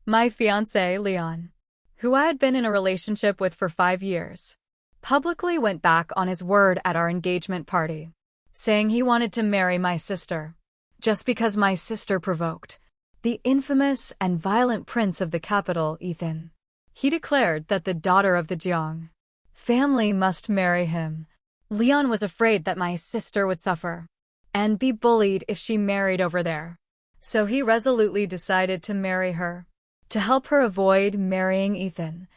My fiancé, Leon, who I had been in a relationship with for 5 years, publicly went back on his word at our engagement party, saying he wanted to marry my sister, just because my sister provoked the infamous and violent prince of the capital, Ethan. He declared that the daughter of the Jiang family must marry him. Leon was afraid that my sister would suffer and be bullied if she married over there, so he resolutely decided to marry her. To help her avoid marrying Ethan,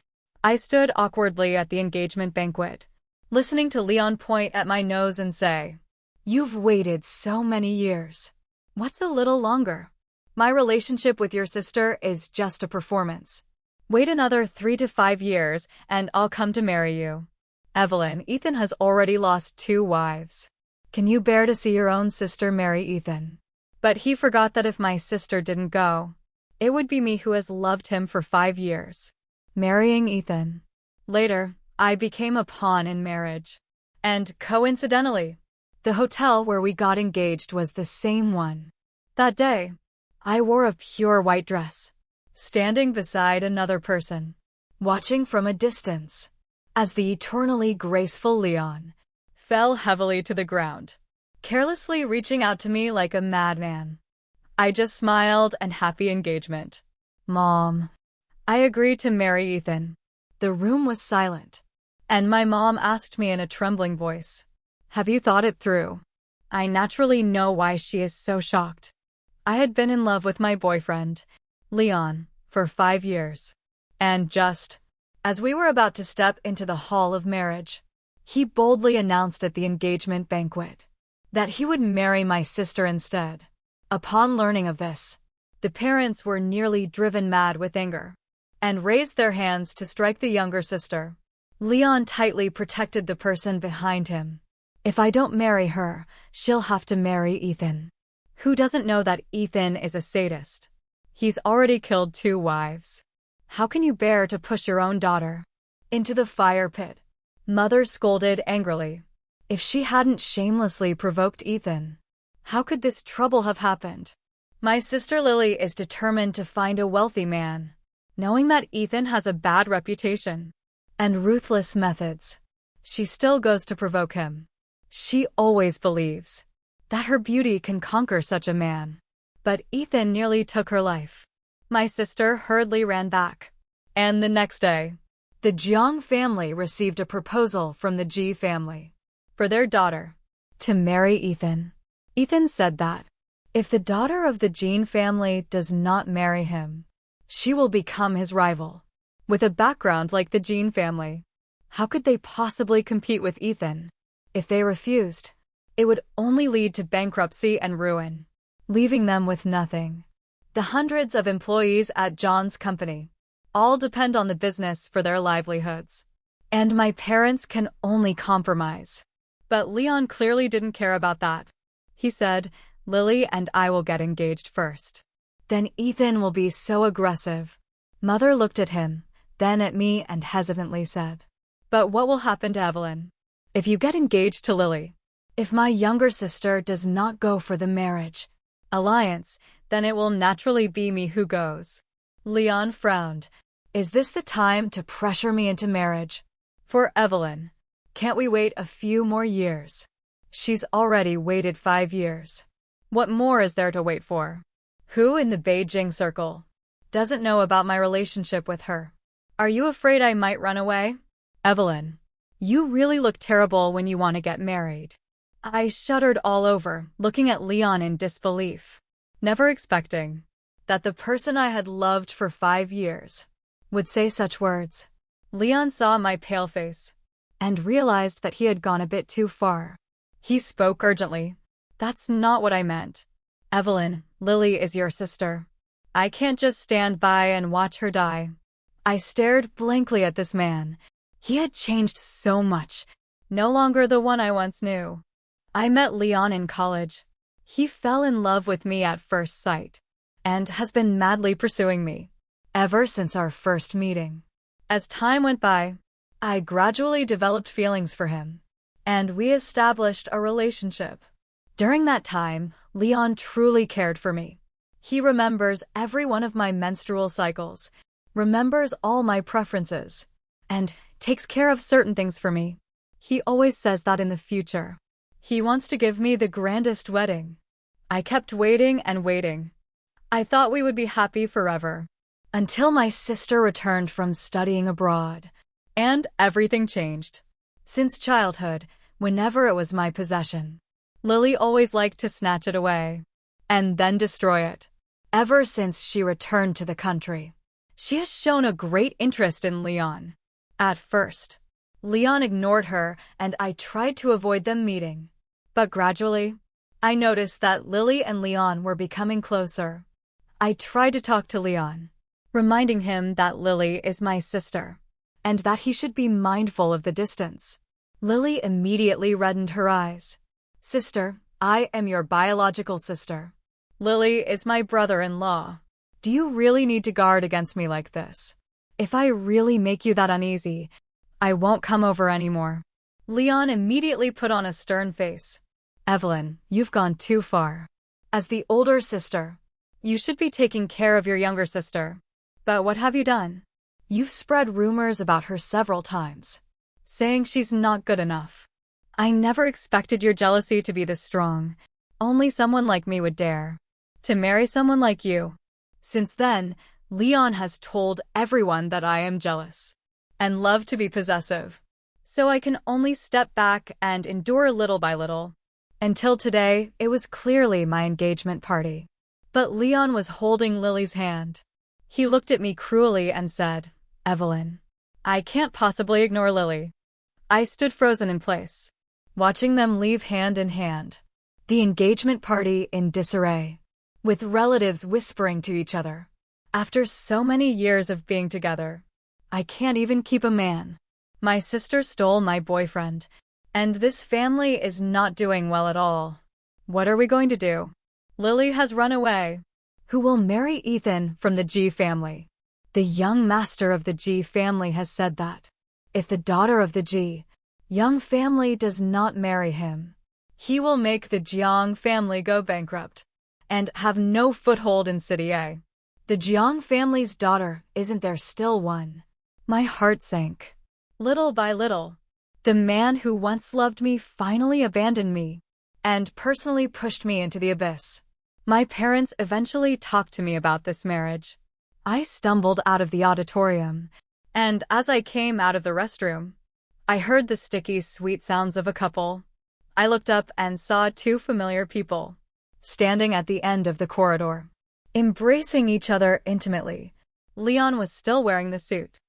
I stood awkwardly at the engagement banquet, listening to Leon point at my nose and say, "You've waited so many years. What's a little longer? My relationship with your sister is just a performance. Wait another 3 to 5 years and I'll come to marry you. Evelyn, Ethan has already lost 2 wives. Can you bear to see your own sister marry Ethan?" But he forgot that if my sister didn't go, it would be me who has loved him for 5 years, marrying Ethan. Later, I became a pawn in marriage. And coincidentally, the hotel where we got engaged was the same one. That day, I wore a pure white dress, standing beside another person, watching from a distance, as the eternally graceful Leon fell heavily to the ground, carelessly reaching out to me like a madman. I just smiled and happy engagement. Mom. I agreed to marry Ethan. The room was silent, and my mom asked me in a trembling voice, "Have you thought it through?" I naturally know why she is so shocked. I had been in love with my boyfriend, Leon, for 5 years. And just as we were about to step into the hall of marriage, he boldly announced at the engagement banquet that he would marry my sister instead. Upon learning of this, the parents were nearly driven mad with anger and raised their hands to strike the younger sister. Leon tightly protected the person behind him. "If I don't marry her, she'll have to marry Ethan." Who doesn't know that Ethan is a sadist? He's already killed 2 wives. How can you bear to push your own daughter into the fire pit? Mother scolded angrily. If she hadn't shamelessly provoked Ethan, how could this trouble have happened? My sister Lily is determined to find a wealthy man, knowing that Ethan has a bad reputation and ruthless methods. She still goes to provoke him. She always believes that her beauty can conquer such a man. But Ethan nearly took her life. My sister hurriedly ran back. And the next day, the Jiang family received a proposal from the Ji family for their daughter to marry Ethan. Ethan said that if the daughter of the Jin family does not marry him, she will become his rival. With a background like the Jin family, how could they possibly compete with Ethan? If they refused, it would only lead to bankruptcy and ruin, leaving them with nothing. The hundreds of employees at John's company all depend on the business for their livelihoods. And my parents can only compromise. But Leon clearly didn't care about that. He said, "Lily and I will get engaged first. Then Ethan will be so aggressive." Mother looked at him, then at me and hesitantly said, "But what will happen to Evelyn if you get engaged to Lily? If my younger sister does not go for the marriage alliance, then it will naturally be me who goes." Leon frowned. "Is this the time to pressure me into marriage? For Evelyn, can't we wait a few more years? She's already waited 5 years. What more is there to wait for? Who in the Beijing circle doesn't know about my relationship with her? Are you afraid I might run away? Evelyn, you really look terrible when you want to get married." I shuddered all over, looking at Leon in disbelief, never expecting that the person I had loved for 5 years would say such words. Leon saw my pale face and realized that he had gone a bit too far. He spoke urgently. "That's not what I meant. Evelyn, Lily is your sister. I can't just stand by and watch her die." I stared blankly at this man. He had changed so much, no longer the one I once knew. I met Leon in college. He fell in love with me at first sight and has been madly pursuing me ever since our first meeting. As time went by, I gradually developed feelings for him, and we established a relationship. During that time, Leon truly cared for me. He remembers every one of my menstrual cycles, remembers all my preferences, and takes care of certain things for me. He always says that in the future, he wants to give me the grandest wedding. I kept waiting and waiting. I thought we would be happy forever, until my sister returned from studying abroad, and everything changed. Since childhood, whenever it was my possession, Lily always liked to snatch it away, and then destroy it. Ever since she returned to the country, she has shown a great interest in Leon. At first, Leon ignored her and I tried to avoid them meeting. But gradually, I noticed that Lily and Leon were becoming closer. I tried to talk to Leon, reminding him that Lily is my sister, and that he should be mindful of the distance. Lily immediately reddened her eyes. "Sister, I am your biological sister. Lily is my brother-in-law. Do you really need to guard against me like this? If I really make you that uneasy, I won't come over anymore." Leon immediately put on a stern face. "Evelyn, you've gone too far. As the older sister, you should be taking care of your younger sister. But what have you done? You've spread rumors about her several times, saying she's not good enough. I never expected your jealousy to be this strong. Only someone like me would dare to marry someone like you." Since then, Leon has told everyone that I am jealous and love to be possessive. So I can only step back and endure little by little. Until today, it was clearly my engagement party. But Leon was holding Lily's hand. He looked at me cruelly and said, "Evelyn, I can't possibly ignore Lily." I stood frozen in place, watching them leave hand in hand. The engagement party in disarray, with relatives whispering to each other. After so many years of being together, I can't even keep a man. My sister stole my boyfriend, and this family is not doing well at all. What are we going to do? Lily has run away. Who will marry Ethan from the G family? The young master of the G family has said that if the daughter of the G young family does not marry him, he will make the Jiang family go bankrupt and have no foothold in City A. The Jiang family's daughter, isn't there still one? My heart sank. Little by little, the man who once loved me finally abandoned me and personally pushed me into the abyss. My parents eventually talked to me about this marriage. I stumbled out of the auditorium, and as I came out of the restroom, I heard the sticky, sweet sounds of a couple. I looked up and saw two familiar people standing at the end of the corridor, embracing each other intimately. Leon was still wearing the suit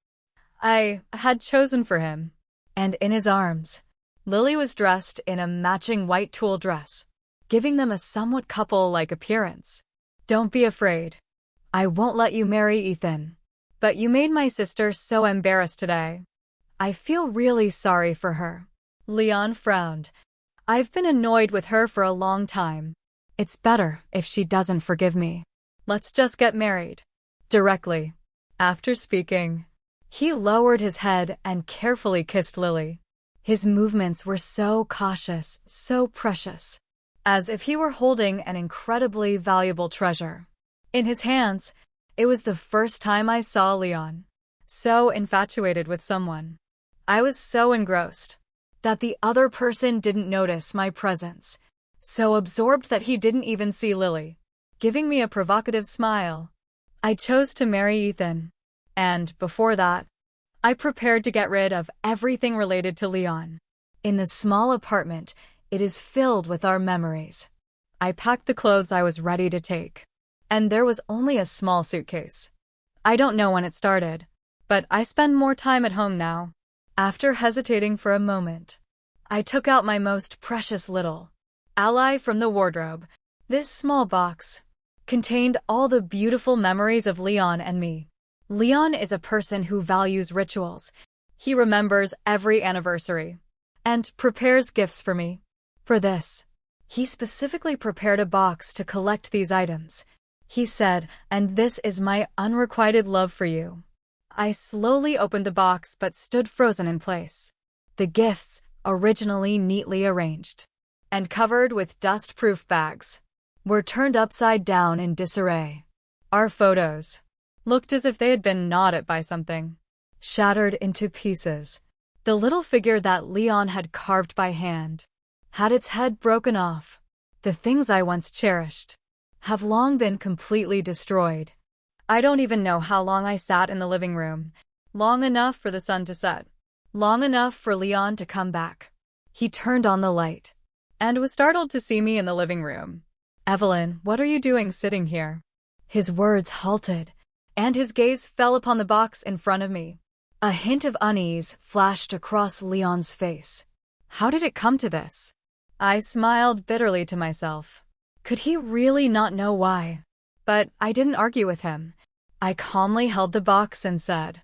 I had chosen for him, and in his arms, Lily was dressed in a matching white tulle dress, giving them a somewhat couple-like appearance. "Don't be afraid. I won't let you marry Ethan. But you made my sister so embarrassed today. I feel really sorry for her." Leon frowned. "I've been annoyed with her for a long time. It's better if she doesn't forgive me. Let's just get married." Directly after speaking, he lowered his head and carefully kissed Lily. His movements were so cautious, so precious, as if he were holding an incredibly valuable treasure in his hands. It was the first time I saw Leon so infatuated with someone. I was so engrossed that the other person didn't notice my presence, so absorbed that he didn't even see Lily, giving me a provocative smile. I chose to marry Ethan, and before that, I prepared to get rid of everything related to Leon. In the small apartment, it is filled with our memories. I packed the clothes I was ready to take, and there was only a small suitcase. I don't know when it started, but I spend more time at home now. After hesitating for a moment, I took out my most precious little ally from the wardrobe. This small box contained all the beautiful memories of Leon and me. Leon is a person who values rituals. He remembers every anniversary and prepares gifts for me. For this, he specifically prepared a box to collect these items. He said, "And this is my unrequited love for you." I slowly opened the box but stood frozen in place. The gifts, originally neatly arranged and covered with dust-proof bags, were turned upside down in disarray. Our photos looked as if they had been gnawed at by something. Shattered into pieces, the little figure that Leon had carved by hand had its head broken off. The things I once cherished have long been completely destroyed. I don't even know how long I sat in the living room. Long enough for the sun to set. Long enough for Leon to come back. He turned on the light and was startled to see me in the living room. "Evelyn, what are you doing sitting here?" His words halted, and his gaze fell upon the box in front of me. A hint of unease flashed across Leon's face. How did it come to this? I smiled bitterly to myself. Could he really not know why? But I didn't argue with him. I calmly held the box and said,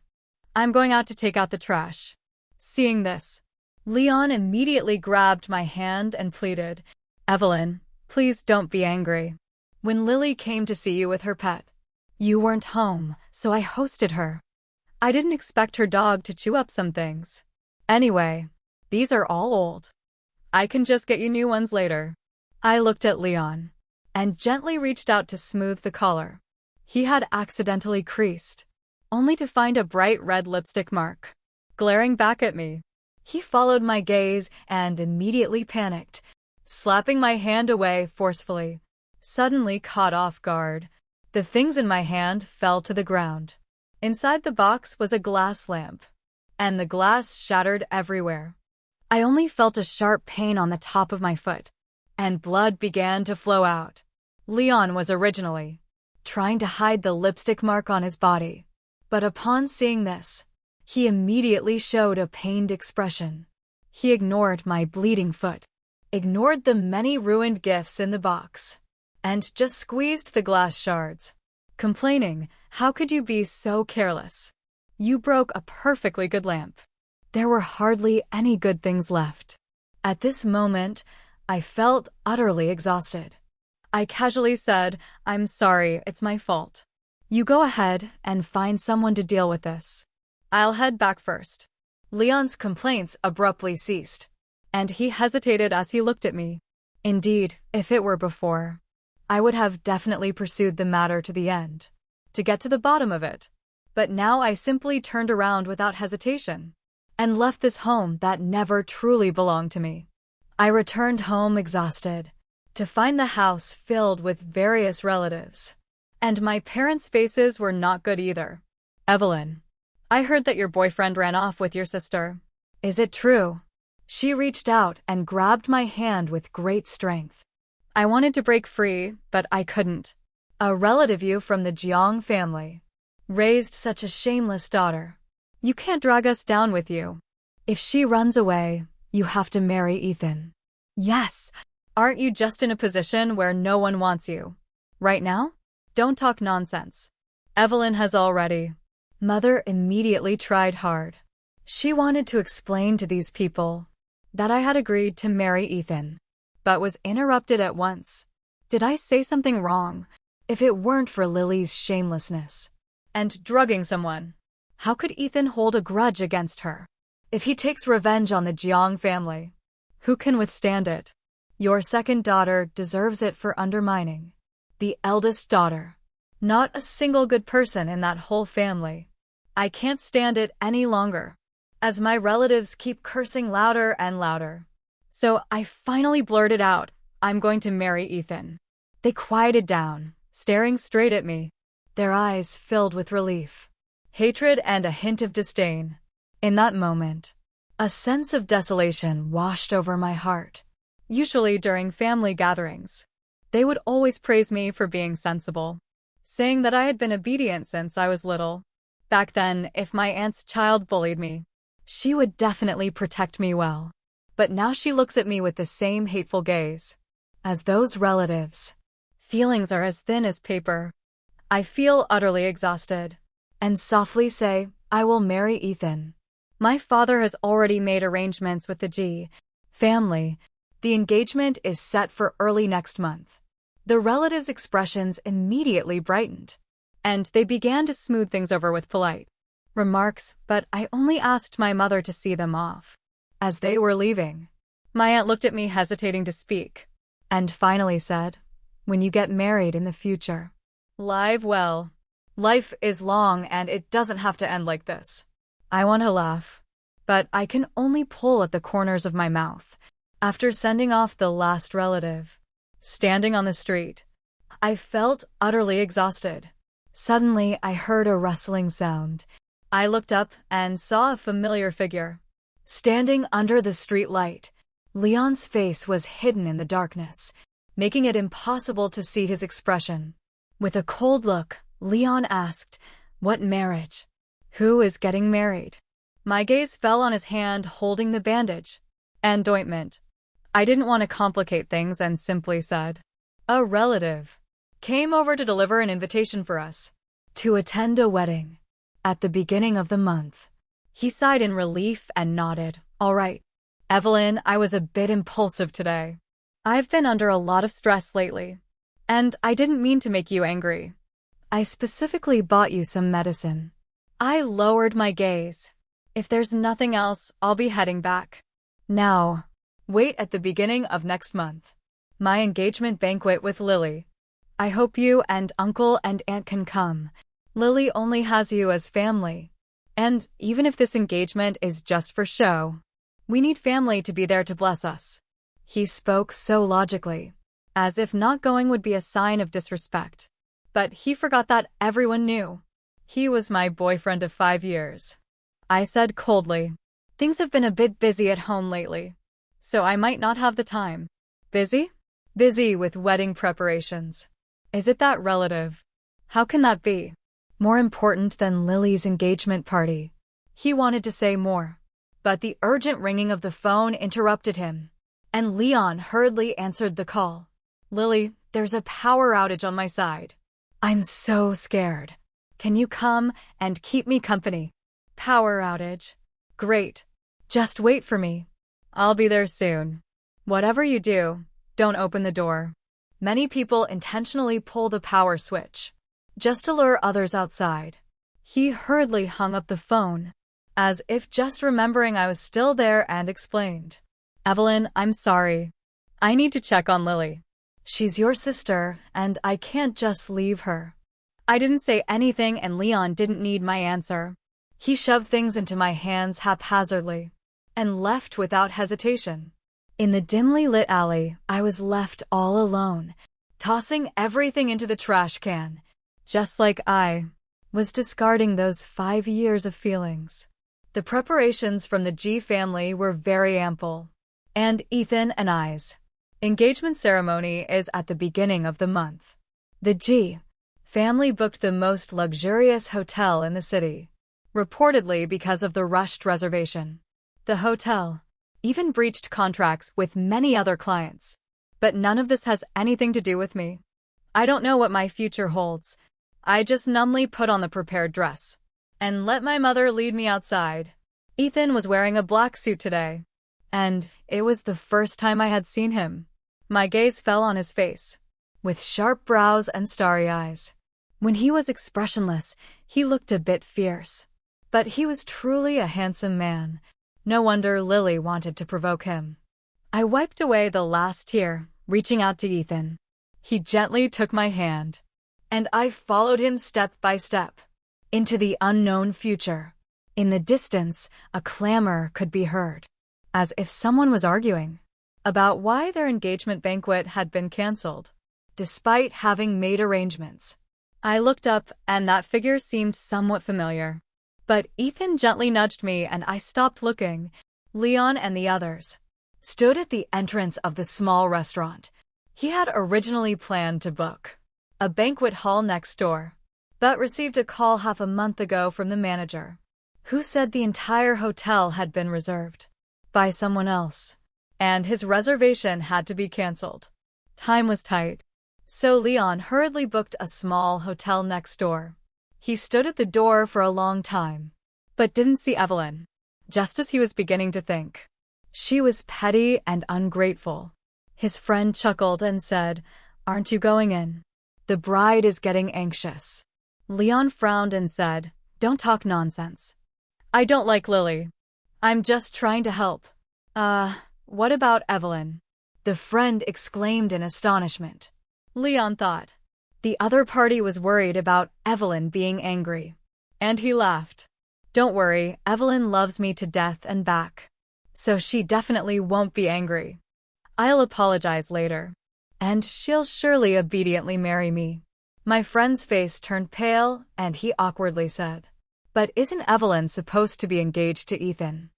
"I'm going out to take out the trash." Seeing this, Leon immediately grabbed my hand and pleaded, "Evelyn, please don't be angry. When Lily came to see you with her pet, you weren't home, so I hosted her. I didn't expect her dog to chew up some things. Anyway, these are all old. I can just get you new ones later." I looked at Leon and gently reached out to smooth the collar. He had accidentally creased, only to find a bright red lipstick mark glaring back at me. He followed my gaze and immediately panicked, slapping my hand away forcefully. Suddenly caught off guard, the things in my hand fell to the ground. Inside the box was a glass lamp, and the glass shattered everywhere. I only felt a sharp pain on the top of my foot, and blood began to flow out. Leon was originally trying to hide the lipstick mark on his body, but upon seeing this, he immediately showed a pained expression. He ignored my bleeding foot, ignored the many ruined gifts in the box, and just squeezed the glass shards, complaining, "How could you be so careless? You broke a perfectly good lamp." There were hardly any good things left. At this moment, I felt utterly exhausted. I casually said, "I'm sorry, it's my fault. You go ahead and find someone to deal with this. I'll head back first." Leon's complaints abruptly ceased, and he hesitated as he looked at me. Indeed, if it were before, I would have definitely pursued the matter to the end, to get to the bottom of it. But now I simply turned around without hesitation and left this home that never truly belonged to me. I returned home exhausted, to find the house filled with various relatives. And my parents' faces were not good either. "Evelyn, I heard that your boyfriend ran off with your sister. Is it true?" She reached out and grabbed my hand with great strength. I wanted to break free, but I couldn't. "A relative you from the Jiang family raised such a shameless daughter. You can't drag us down with you. If she runs away, you have to marry Ethan." "Yes. Aren't you just in a position where no one wants you right now? Don't talk nonsense. Evelyn has already." Mother immediately tried hard. She wanted to explain to these people that I had agreed to marry Ethan, but was interrupted at once. Did I say something wrong? If it weren't for Lily's shamelessness and drugging someone, how could Ethan hold a grudge against her? If he takes revenge on the Jiang family, who can withstand it? Your second daughter deserves it for undermining the eldest daughter. Not a single good person in that whole family. I can't stand it any longer, as my relatives keep cursing louder and louder. So I finally blurted out, "I'm going to marry Ethan." They quieted down, staring straight at me, their eyes filled with relief, hatred, and a hint of disdain. In that moment, a sense of desolation washed over my heart. Usually during family gatherings, they would always praise me for being sensible, saying that I had been obedient since I was little. Back then, if my aunt's child bullied me, she would definitely protect me well. But now she looks at me with the same hateful gaze as those relatives. Feelings are as thin as paper. I feel utterly exhausted and softly say, "I will marry Ethan." My father has already made arrangements with the G family. The engagement is set for early next month. The relatives' expressions immediately brightened, and they began to smooth things over with polite remarks, but I only asked my mother to see them off. As they were leaving, my aunt looked at me hesitating to speak, and finally said, when you get married in the future. Live well. Life is long and it doesn't have to end like this. I want to laugh, but I can only pull at the corners of my mouth. After sending off the last relative, standing on the street, I felt utterly exhausted. Suddenly, I heard a rustling sound. I looked up and saw a familiar figure. Standing under the street light, Leon's face was hidden in the darkness, making it impossible to see his expression. With a cold look, Leon asked, "What marriage? Who is getting married?" My gaze fell on his hand holding the bandage and ointment. I didn't want to complicate things and simply said, "A relative came over to deliver an invitation for us to attend a wedding at the beginning of the month." He sighed in relief and nodded. "All right. Evelyn, I was a bit impulsive today. I've been under a lot of stress lately, and I didn't mean to make you angry. I specifically bought you some medicine." I lowered my gaze. "If there's nothing else, I'll be heading back. Now, wait at the beginning of next month. My engagement banquet with Lily. I hope you and uncle and aunt can come. Lily only has you as family. And even if this engagement is just for show, we need family to be there to bless us." He spoke so logically, as if not going would be a sign of disrespect. But he forgot that everyone knew. He was my boyfriend of 5 years. I said coldly, "Things have been a bit busy at home lately, so I might not have the time." "Busy?" "Busy with wedding preparations." "Is it that relative? How can that be more important than Lily's engagement party?" He wanted to say more, but the urgent ringing of the phone interrupted him, and Leon hurriedly answered the call. "Lily, there's a power outage on my side. I'm so scared. Can you come and keep me company?" "Power outage? Great. Just wait for me. I'll be there soon. Whatever you do, don't open the door." Many people intentionally pull the power switch just to lure others outside. He hurriedly hung up the phone, as if just remembering I was still there, and explained, "Evelyn, I'm sorry. I need to check on Lily. She's your sister, and I can't just leave her." I didn't say anything, and Leon didn't need my answer. He shoved things into my hands haphazardly and left without hesitation. In the dimly lit alley, I was left all alone, tossing everything into the trash can, just like I was discarding those 5 years of feelings. The preparations from the G family were very ample, and Ethan and I's engagement ceremony is at the beginning of the month. The G family booked the most luxurious hotel in the city, reportedly because of the rushed reservation. The hotel even breached contracts with many other clients. But none of this has anything to do with me. I don't know what my future holds. I just numbly put on the prepared dress and let my mother lead me outside. Ethan was wearing a black suit today, and it was the first time I had seen him. My gaze fell on his face, with sharp brows and starry eyes. When he was expressionless, he looked a bit fierce. But he was truly a handsome man. No wonder Lily wanted to provoke him. I wiped away the last tear, reaching out to Ethan. He gently took my hand, and I followed him step by step into the unknown future. In the distance, a clamor could be heard, as if someone was arguing about why their engagement banquet had been canceled, despite having made arrangements. I looked up, and that figure seemed somewhat familiar. But Ethan gently nudged me, and I stopped looking. Leon and the others stood at the entrance of the small restaurant. He had originally planned to book a banquet hall next door, but received a call half a month ago from the manager, who said the entire hotel had been reserved by someone else, and his reservation had to be canceled. Time was tight, so Leon hurriedly booked a small hotel next door. He stood at the door for a long time, but didn't see Evelyn, just as he was beginning to think she was petty and ungrateful. His friend chuckled and said, "Aren't you going in? The bride is getting anxious." Leon frowned and said, "Don't talk nonsense. I don't like Lily. I'm just trying to help." What about Evelyn?" the friend exclaimed in astonishment. Leon thought. The other party was worried about Evelyn being angry. And he laughed. Don't worry, Evelyn loves me to death and back. So she definitely won't be angry. I'll apologize later. And she'll surely obediently marry me. My friend's face turned pale, and he awkwardly said, But isn't Evelyn supposed to be engaged to Ethan?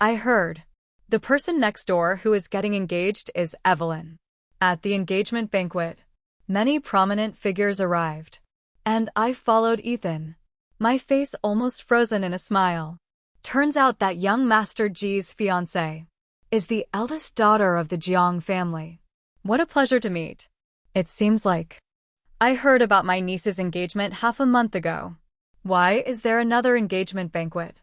I heard. The person next door who is getting engaged is Evelyn. At the engagement banquet, many prominent figures arrived. And I followed Ethan, my face almost frozen in a smile. Turns out that young Master Ji's fiancé is the eldest daughter of the Jiang family. What a pleasure to meet. It seems like I heard about my niece's engagement half a month ago. Why is there another engagement banquet?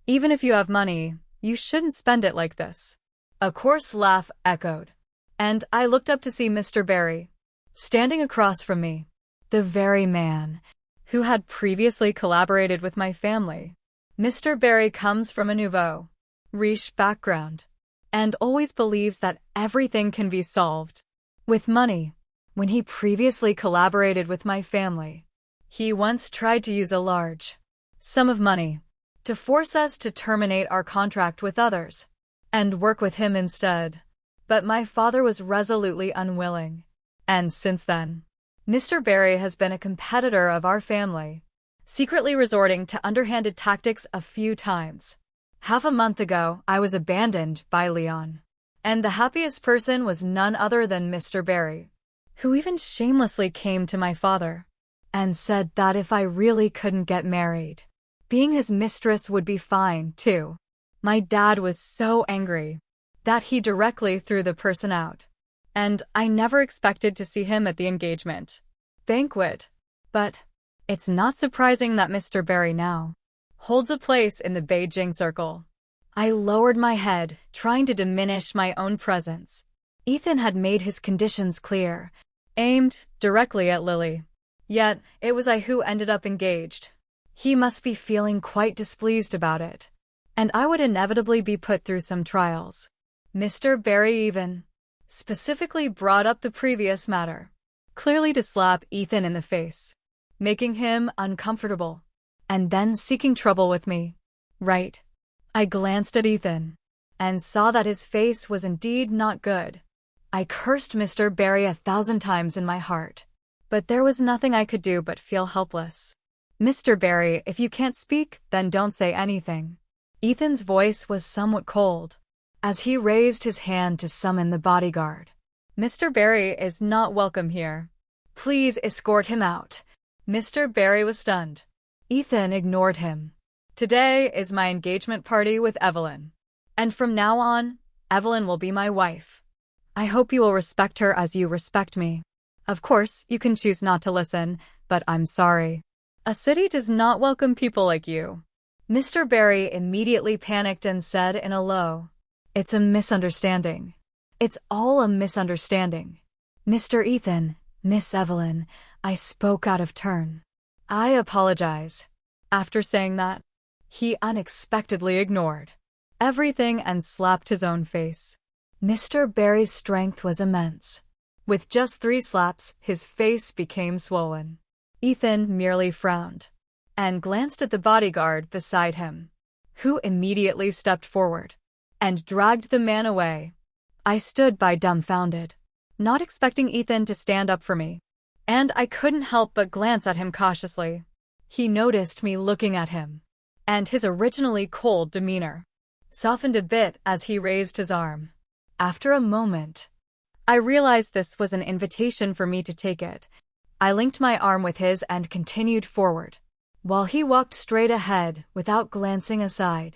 Even if you have money, you shouldn't spend it like this. A coarse laugh echoed, and I looked up to see Mr. Barry, standing across from me, the very man who had previously collaborated with my family. Mr. Barry comes from a nouveau riche background, and always believes that everything can be solved with money. When he previously collaborated with my family, he once tried to use a large sum of money to force us to terminate our contract with others and work with him instead. But my father was resolutely unwilling. And since then, Mr. Barry has been a competitor of our family, secretly resorting to underhanded tactics a few times. Half a month ago, I was abandoned by Leon. And the happiest person was none other than Mr. Barry, who even shamelessly came to my father and said that if I really couldn't get married, being his mistress would be fine, too. My dad was so angry that he directly threw the person out. And I never expected to see him at the engagement banquet. But it's not surprising that Mr. Barry now holds a place in the Beijing circle. I lowered my head, trying to diminish my own presence. Ethan had made his conditions clear, aimed directly at Lily. Yet, it was I who ended up engaged. He must be feeling quite displeased about it. And I would inevitably be put through some trials. Mr. Barry even specifically brought up the previous matter, clearly to slap Ethan in the face, making him uncomfortable, and then seeking trouble with me. Right. I glanced at Ethan and saw that his face was indeed not good. I cursed Mr. Barry 1,000 times in my heart, but there was nothing I could do but feel helpless. Mr. Barry, if you can't speak, then don't say anything. Ethan's voice was somewhat cold as he raised his hand to summon the bodyguard. Mr. Barry is not welcome here. Please escort him out. Mr. Barry was stunned. Ethan ignored him. Today is my engagement party with Evelyn. And from now on, Evelyn will be my wife. I hope you will respect her as you respect me. Of course, you can choose not to listen, but I'm sorry. A city does not welcome people like you. Mr. Barry immediately panicked and said in a low, It's a misunderstanding. It's all a misunderstanding. Mr. Ethan, Miss Evelyn, I spoke out of turn. I apologize. After saying that, he unexpectedly ignored everything and slapped his own face. Mr. Barry's strength was immense. With just 3 slaps, his face became swollen. Ethan merely frowned and glanced at the bodyguard beside him, who immediately stepped forward and dragged the man away. I stood by dumbfounded, not expecting Ethan to stand up for me, and I couldn't help but glance at him cautiously. He noticed me looking at him, and his originally cold demeanor softened a bit as he raised his arm. After a moment, I realized this was an invitation for me to take it. I linked my arm with his and continued forward, while he walked straight ahead without glancing aside.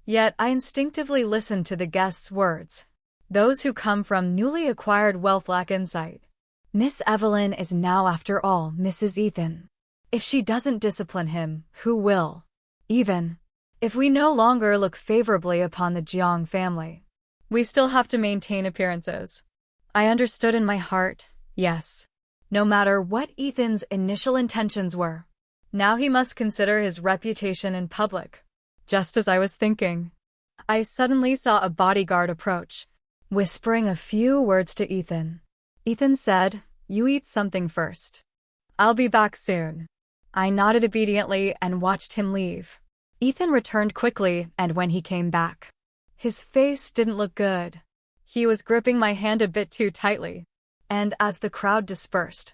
Yet I instinctively listened to the guest's words. Those who come from newly acquired wealth lack insight. Miss Evelyn is now, after all, Mrs. Ethan. If she doesn't discipline him, who will? Even if we no longer look favorably upon the Jiang family, we still have to maintain appearances. I understood in my heart, yes. No matter what Ethan's initial intentions were, now he must consider his reputation in public. Just as I was thinking, I suddenly saw a bodyguard approach, whispering a few words to Ethan. Ethan said, You eat something first. I'll be back soon. I nodded obediently and watched him leave. Ethan returned quickly, and when he came back, his face didn't look good. He was gripping my hand a bit too tightly, and as the crowd dispersed,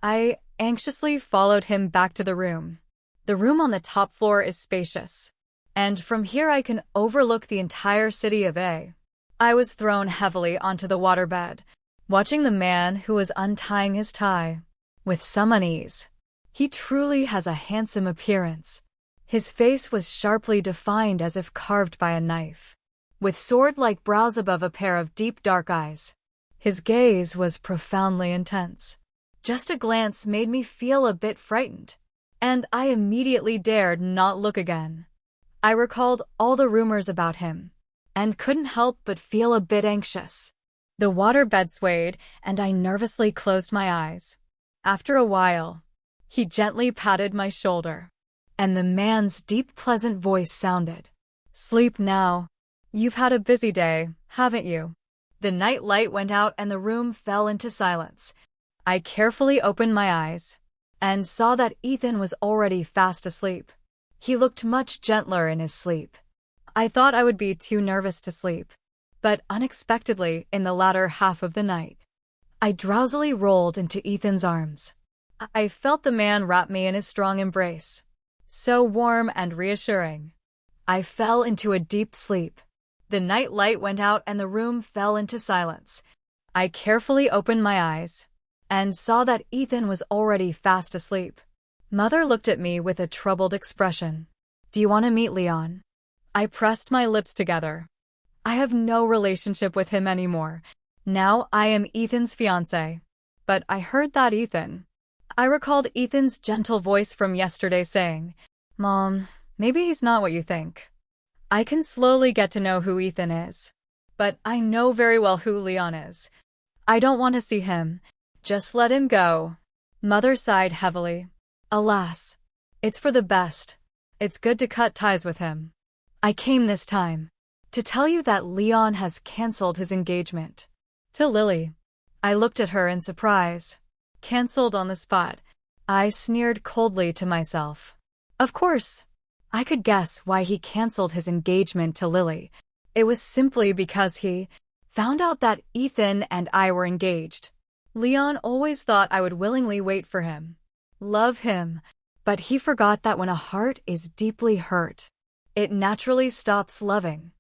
I anxiously followed him back to the room. The room on the top floor is spacious, and from here I can overlook the entire city of A. I was thrown heavily onto the waterbed, watching the man who was untying his tie with some unease. He truly has a handsome appearance. His face was sharply defined as if carved by a knife, with sword-like brows above a pair of deep dark eyes. His gaze was profoundly intense. Just a glance made me feel a bit frightened, and I immediately dared not look again. I recalled all the rumors about him, and couldn't help but feel a bit anxious. The waterbed swayed, and I nervously closed my eyes. After a while, he gently patted my shoulder, and the man's deep, pleasant voice sounded. Sleep now. You've had a busy day, haven't you? The night light went out and the room fell into silence. I carefully opened my eyes and saw that Ethan was already fast asleep. He looked much gentler in his sleep. I thought I would be too nervous to sleep, but unexpectedly, in the latter half of the night, I drowsily rolled into Ethan's arms. I felt the man wrap me in his strong embrace, so warm and reassuring. I fell into a deep sleep. The night light went out and the room fell into silence. I carefully opened my eyes and saw that Ethan was already fast asleep. Mother looked at me with a troubled expression. Do you want to meet Leon? I pressed my lips together. I have no relationship with him anymore. Now I am Ethan's fiancé. But I heard that Ethan. I recalled Ethan's gentle voice from yesterday saying, Mom, maybe he's not what you think. I can slowly get to know who Ethan is, but I know very well who Leon is. I don't want to see him. Just let him go. Mother sighed heavily. Alas, it's for the best. It's good to cut ties with him. I came this time to tell you that Leon has canceled his engagement to Lily. I looked at her in surprise. Canceled on the spot. I sneered coldly to myself. Of course, I could guess why he canceled his engagement to Lily. It was simply because he found out that Ethan and I were engaged. Leon always thought I would willingly wait for him, love him, but he forgot that when a heart is deeply hurt, it naturally stops loving.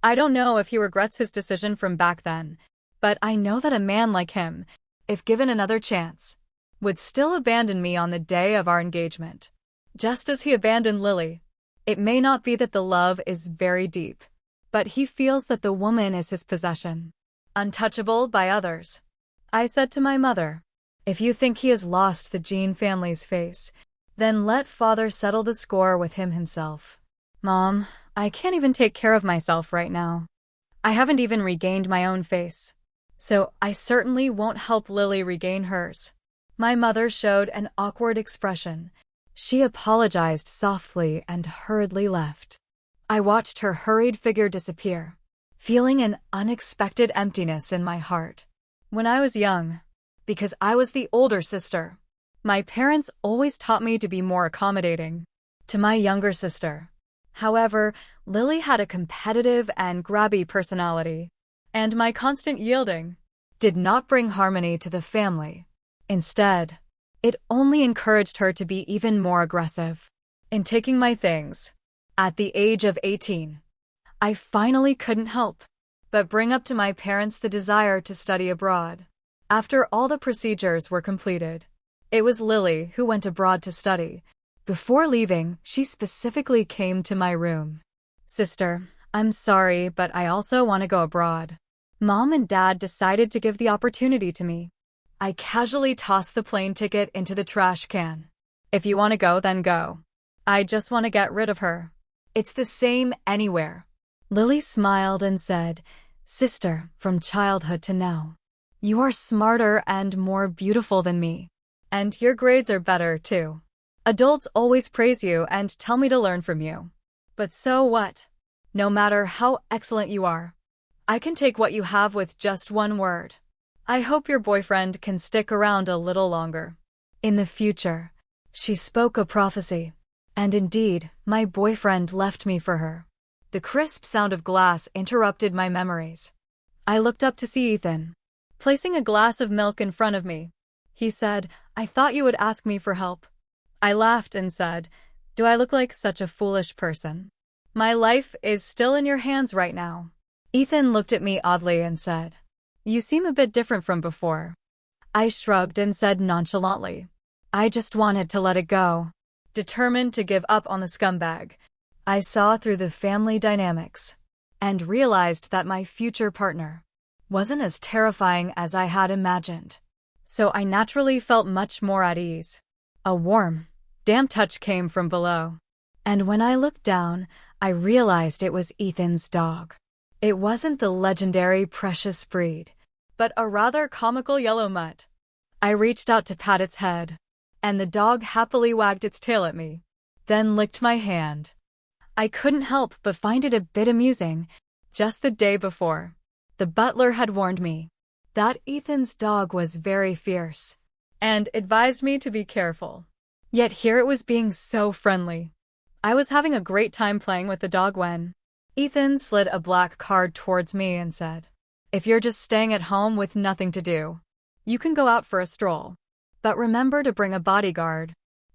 I don't know if he regrets his decision from back then, but I know that a man like him, if given another chance, would still abandon me on the day of our engagement, just as he abandoned Lily. It may not be that the love is very deep, but he feels that the woman is his possession, untouchable by others. I said to my mother, if you think he has lost the Jean family's face, then let father settle the score with him himself. Mom, I can't even take care of myself right now. I haven't even regained my own face, so I certainly won't help Lily regain hers. My mother showed an awkward expression. She apologized softly and hurriedly left. I watched her hurried figure disappear, feeling an unexpected emptiness in my heart. When I was young, because I was the older sister, my parents always taught me to be more accommodating to my younger sister. However, Lily had a competitive and grabby personality, and my constant yielding did not bring harmony to the family. Instead, it only encouraged her to be even more aggressive in taking my things. At the age of 18, I finally couldn't help but bring up to my parents the desire to study abroad. After all the procedures were completed, it was Lily who went abroad to study. Before leaving, she specifically came to my room. Sister, I'm sorry, but I also want to go abroad. Mom and Dad decided to give the opportunity to me. I casually tossed the plane ticket into the trash can. If you want to go, then go. I just want to get rid of her. It's the same anywhere. Lily smiled and said, Sister, from childhood to now, you are smarter and more beautiful than me. And your grades are better, too. Adults always praise you and tell me to learn from you. But so what? No matter how excellent you are, I can take what you have with just one word. I hope your boyfriend can stick around a little longer. In the future, she spoke a prophecy. And indeed, my boyfriend left me for her. The crisp sound of glass interrupted my memories. I looked up to see Ethan, placing a glass of milk in front of me. He said, "I thought you would ask me for help." I laughed and said, "Do I look like such a foolish person? My life is still in your hands right now." Ethan looked at me oddly and said, "You seem a bit different from before." I shrugged and said nonchalantly, "I just wanted to let it go." Determined to give up on the scumbag, I saw through the family dynamics and realized that my future partner wasn't as terrifying as I had imagined. So I naturally felt much more at ease. A warm, damp touch came from below, and when I looked down, I realized it was Ethan's dog. It wasn't the legendary precious breed, but a rather comical yellow mutt. I reached out to pat its head, and the dog happily wagged its tail at me, then licked my hand. I couldn't help but find it a bit amusing. Just the day before, the butler had warned me that Ethan's dog was very fierce and advised me to be careful. Yet here it was being so friendly. I was having a great time playing with the dog when Ethan slid a black card towards me and said, "If you're just staying at home with nothing to do, you can go out for a stroll. But remember to bring a bodyguard."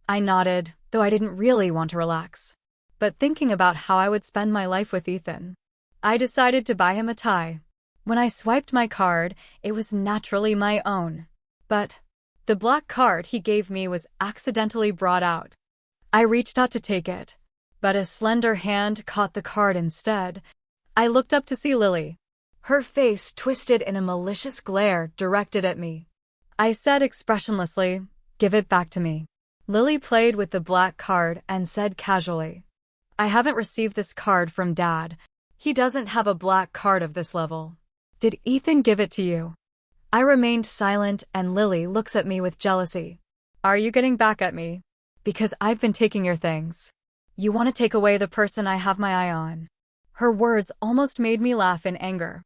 I nodded, though I didn't really want to relax. But thinking about how I would spend my life with Ethan, I decided to buy him a tie. When I swiped my card, it was naturally my own. But the black card he gave me was accidentally brought out. I reached out to take it, but a slender hand caught the card instead. I looked up to see Lily, her face twisted in a malicious glare directed at me. I said expressionlessly, "Give it back to me." Lily played with the black card and said casually, "I haven't received this card from Dad. He doesn't have a black card of this level. Did Ethan give it to you?" I remained silent and Lily looks at me with jealousy. "Are you getting back at me? Because I've been taking your things. You want to take away the person I have my eye on." Her words almost made me laugh in anger.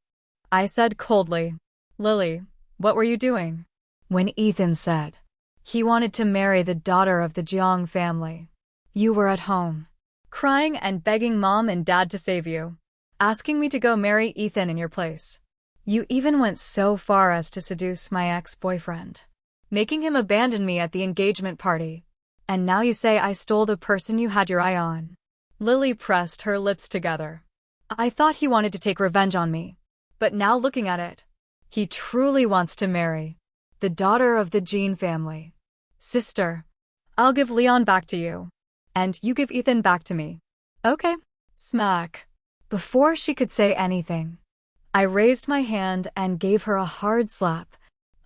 I said coldly, "Lily, what were you doing when Ethan said he wanted to marry the daughter of the Jeong family? You were at home, crying and begging Mom and Dad to save you, asking me to go marry Ethan in your place. You even went so far as to seduce my ex-boyfriend, making him abandon me at the engagement party. And now you say I stole the person you had your eye on." Lily pressed her lips together. "I thought he wanted to take revenge on me. But now looking at it, he truly wants to marry the daughter of the Jean family. Sister, I'll give Leon back to you, and you give Ethan back to me. Okay." Smack. Before she could say anything, I raised my hand and gave her a hard slap.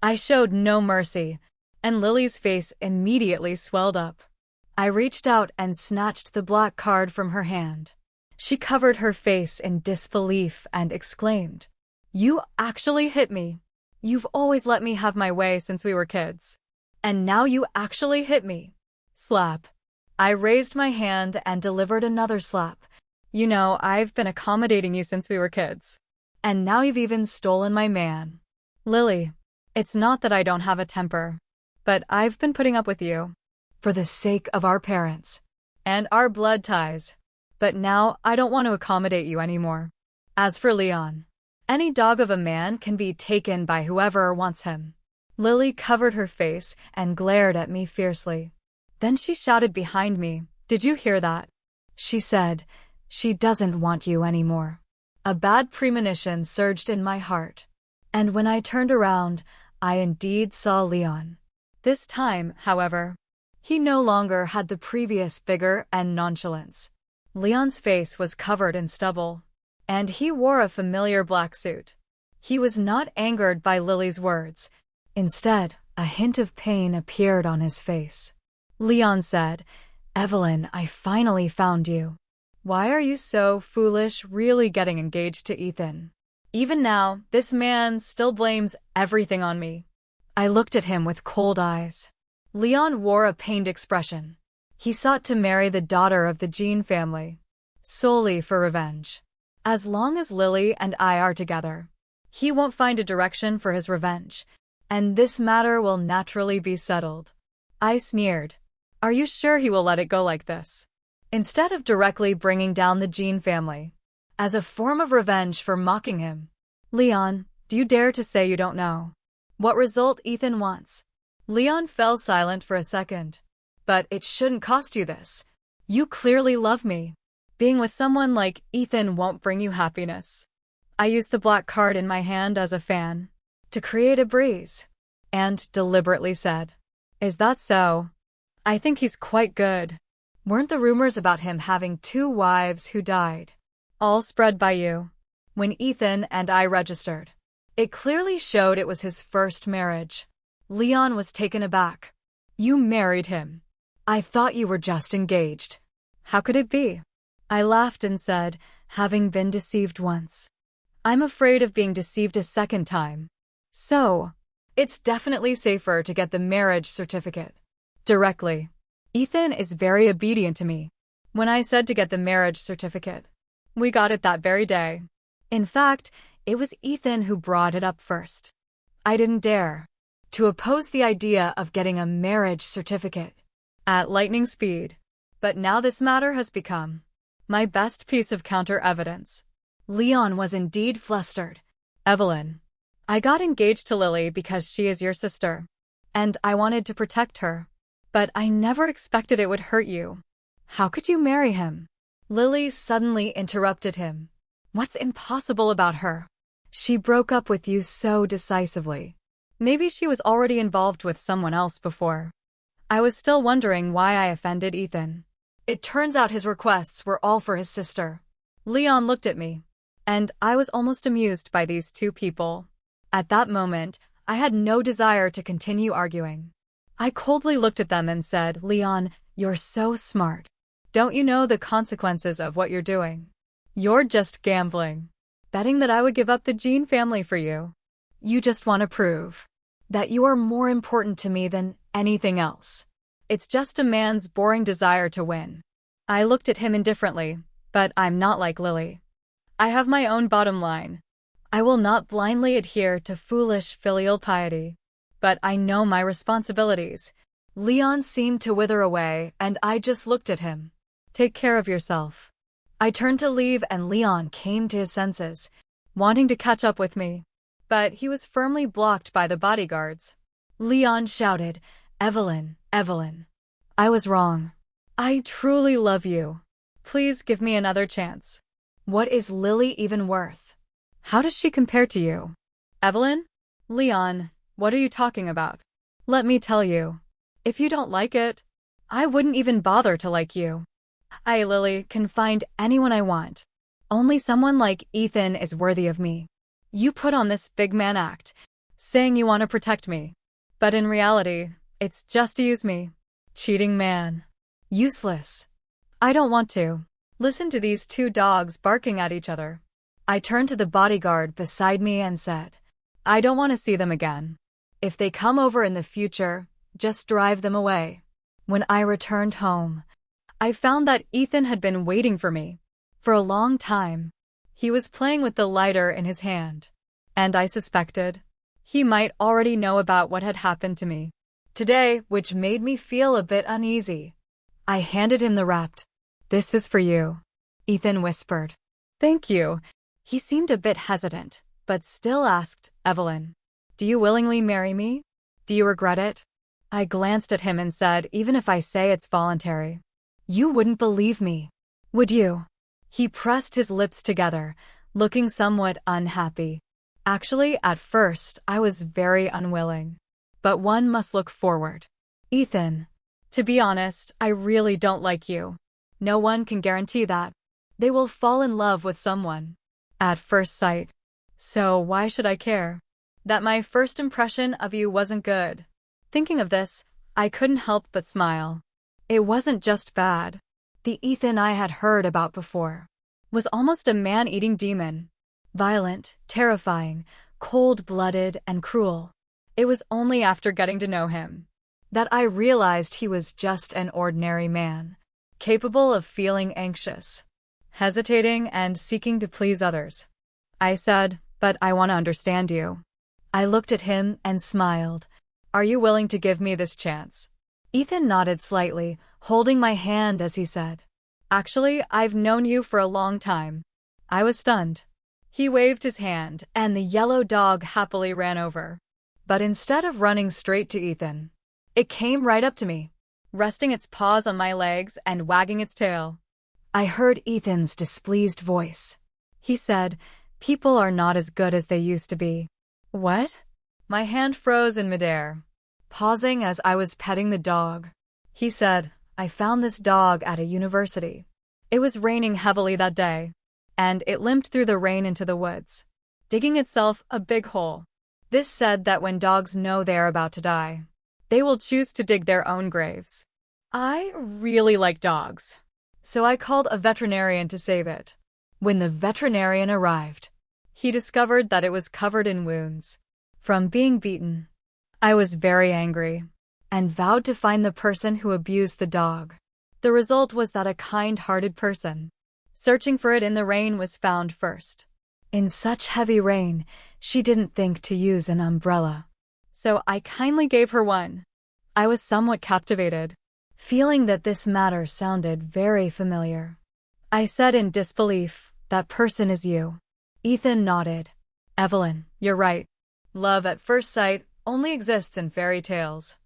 I showed no mercy, and Lily's face immediately swelled up. I reached out and snatched the black card from her hand. She covered her face in disbelief and exclaimed, "You actually hit me. You've always let me have my way since we were kids. And now you actually hit me." Slap. I raised my hand and delivered another slap. "You know, I've been accommodating you since we were kids. And now you've even stolen my man." "Lily, it's not that I don't have a temper, but I've been putting up with you for the sake of our parents and our blood ties. But now I don't want to accommodate you anymore. As for Leon, any dog of a man can be taken by whoever wants him." Lily covered her face and glared at me fiercely. Then she shouted behind me, "Did you hear that? She said, she doesn't want you anymore." A bad premonition surged in my heart. And when I turned around, I indeed saw Leon. This time, however, he no longer had the previous vigor and nonchalance. Leon's face was covered in stubble, and he wore a familiar black suit. He was not angered by Lily's words. Instead, a hint of pain appeared on his face. Leon said, "Evelyn, I finally found you. Why are you so foolish really getting engaged to Ethan? Even now, this man still blames everything on me." I looked at him with cold eyes. Leon wore a pained expression. He sought to marry the daughter of the Jean family, solely for revenge. As long as Lily and I are together, he won't find a direction for his revenge. and this matter will naturally be settled. I sneered. Are you sure he will let it go like this? Instead of directly bringing down the Jean family, as a form of revenge for mocking him. Leon, do you dare to say you don't know what result Ethan wants? Leon fell silent for a second. But it shouldn't cost you this. You clearly love me. Being with someone like Ethan won't bring you happiness. I used the black card in my hand as a fan to create a breeze, and deliberately said, Is that so? I think he's quite good. Weren't the rumors about him having 2 wives who died all spread by you? When Ethan and I registered, it clearly showed it was his first marriage. Leon was taken aback. You married him. I thought you were just engaged. How could it be? I laughed and said, having been deceived once, I'm afraid of being deceived a second time. So, it's definitely safer to get the marriage certificate directly. Ethan is very obedient to me. When I said to get the marriage certificate, we got it that very day. In fact, it was Ethan who brought it up first. I didn't dare to oppose the idea of getting a marriage certificate at lightning speed. But now this matter has become my best piece of counter-evidence. Leon was indeed flustered. Evelyn, I got engaged to Lily because she is your sister, and I wanted to protect her. But I never expected it would hurt you. How could you marry him? Lily suddenly interrupted him. What's impossible about her? She broke up with you so decisively. Maybe she was already involved with someone else before. I was still wondering why I offended Ethan. It turns out his requests were all for his sister. Leon looked at me, and I was almost amused by these 2 people. At that moment, I had no desire to continue arguing. I coldly looked at them and said, Leon, you're so smart. Don't you know the consequences of what you're doing? You're just gambling, betting that I would give up the Jean family for you. You just want to prove that you are more important to me than anything else. It's just a man's boring desire to win. I looked at him indifferently, but I'm not like Lily. I have my own bottom line. I will not blindly adhere to foolish filial piety. But I know my responsibilities. Leon seemed to wither away, and I just looked at him. Take care of yourself. I turned to leave, and Leon came to his senses, wanting to catch up with me. But he was firmly blocked by the bodyguards. Leon shouted, Evelyn, Evelyn. I was wrong. I truly love you. Please give me another chance. What is Lily even worth? How does she compare to you? Evelyn? Leon, what are you talking about? Let me tell you. If you don't like it, I wouldn't even bother to like you. I, Lily, can find anyone I want. Only someone like Ethan is worthy of me. You put on this big man act, saying you want to protect me. But in reality, it's just to use me. Cheating man. Useless. I don't want to listen to these 2 dogs barking at each other. I turned to the bodyguard beside me and said, I don't want to see them again. If they come over in the future, just drive them away. When I returned home, I found that Ethan had been waiting for me for a long time. He was playing with the lighter in his hand, and I suspected he might already know about what had happened to me today, which made me feel a bit uneasy. I handed him the wrapped. This is for you, Ethan whispered. Thank you. He seemed a bit hesitant, but still asked, Evelyn, do you willingly marry me? Do you regret it? I glanced at him and said, even if I say it's voluntary, you wouldn't believe me, would you? He pressed his lips together, looking somewhat unhappy. Actually, at first, I was very unwilling. But one must look forward. Ethan, to be honest, I really don't like you. No one can guarantee that. They will fall in love with someone at first sight. So why should I care that my first impression of you wasn't good? Thinking of this, I couldn't help but smile. It wasn't just bad. The Ethan I had heard about before was almost a man-eating demon. Violent, terrifying, cold-blooded, and cruel. It was only after getting to know him that I realized he was just an ordinary man, capable of feeling anxious, hesitating, and seeking to please others. I said, but I want to understand you. I looked at him and smiled. Are you willing to give me this chance? Ethan nodded slightly, holding my hand as he said, Actually, I've known you for a long time. I was stunned. He waved his hand, and the yellow dog happily ran over. But instead of running straight to Ethan, it came right up to me, resting its paws on my legs and wagging its tail. I heard Ethan's displeased voice. He said, People are not as good as they used to be. What? My hand froze in midair, pausing as I was petting the dog. He said, I found this dog at a university. It was raining heavily that day, and it limped through the rain into the woods, digging itself a big hole. This said that when dogs know they are about to die, they will choose to dig their own graves. I really like dogs, so I called a veterinarian to save it. When the veterinarian arrived, he discovered that it was covered in wounds from being beaten. I was very angry and vowed to find the person who abused the dog. The result was that a kind-hearted person searching for it in the rain was found first. In such heavy rain, she didn't think to use an umbrella, so I kindly gave her one. I was somewhat captivated, feeling that this matter sounded very familiar. I said in disbelief, That person is you. Ethan nodded. Evelyn, you're right. Love at first sight only exists in fairy tales.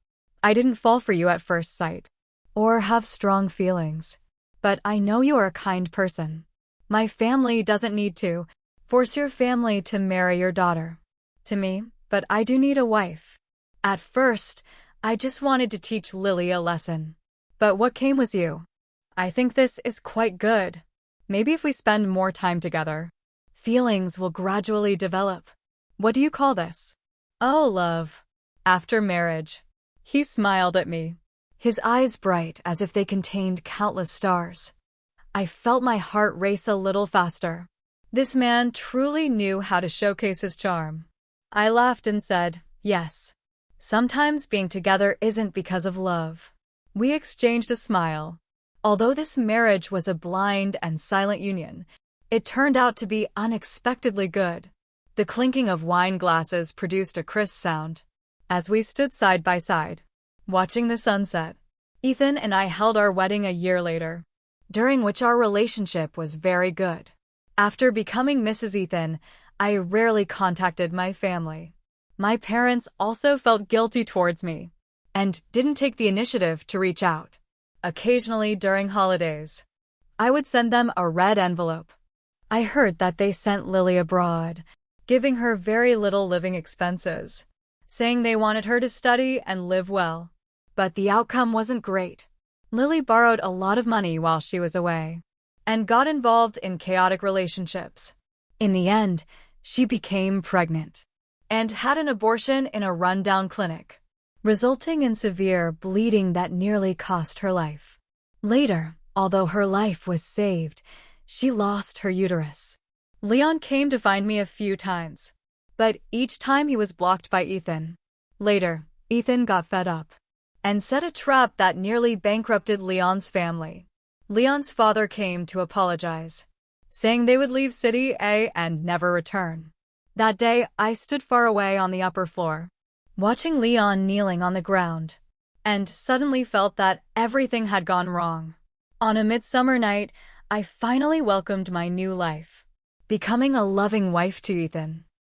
I didn't fall for you at first sight, or have strong feelings. But I know you are a kind person. My family doesn't need to force your family to marry your daughter to me, but I do need a wife. At first, I just wanted to teach Lily a lesson. But what came was you. I think this is quite good. Maybe if we spend more time together, feelings will gradually develop. What do you call this? Oh, love. After marriage. He smiled at me, his eyes bright as if they contained countless stars. I felt my heart race a little faster. This man truly knew how to showcase his charm. I laughed and said, Yes. Sometimes being together isn't because of love. We exchanged a smile. Although this marriage was a blind and silent union, it turned out to be unexpectedly good. The clinking of wine glasses produced a crisp sound as we stood side by side, watching the sunset. Ethan and I held our wedding a year later, during which our relationship was very good. After becoming Mrs. Ethan, I rarely contacted my family. My parents also felt guilty towards me and didn't take the initiative to reach out. Occasionally during holidays, I would send them a red envelope. I heard that they sent Lily abroad, giving her very little living expenses, saying they wanted her to study and live well. But the outcome wasn't great. Lily borrowed a lot of money while she was away and got involved in chaotic relationships. In the end, she became pregnant and had an abortion in a rundown clinic, resulting in severe bleeding that nearly cost her life. Later, although her life was saved, she lost her uterus. Leon came to find me a few times, but each time he was blocked by Ethan. Later, Ethan got fed up and set a trap that nearly bankrupted Leon's family. Leon's father came to apologize, saying they would leave City A and never return. That day, I stood far away on the upper floor, watching Leon kneeling on the ground, and suddenly felt that everything had gone wrong. On a midsummer night, I finally welcomed my new life, becoming a loving wife to Ethan.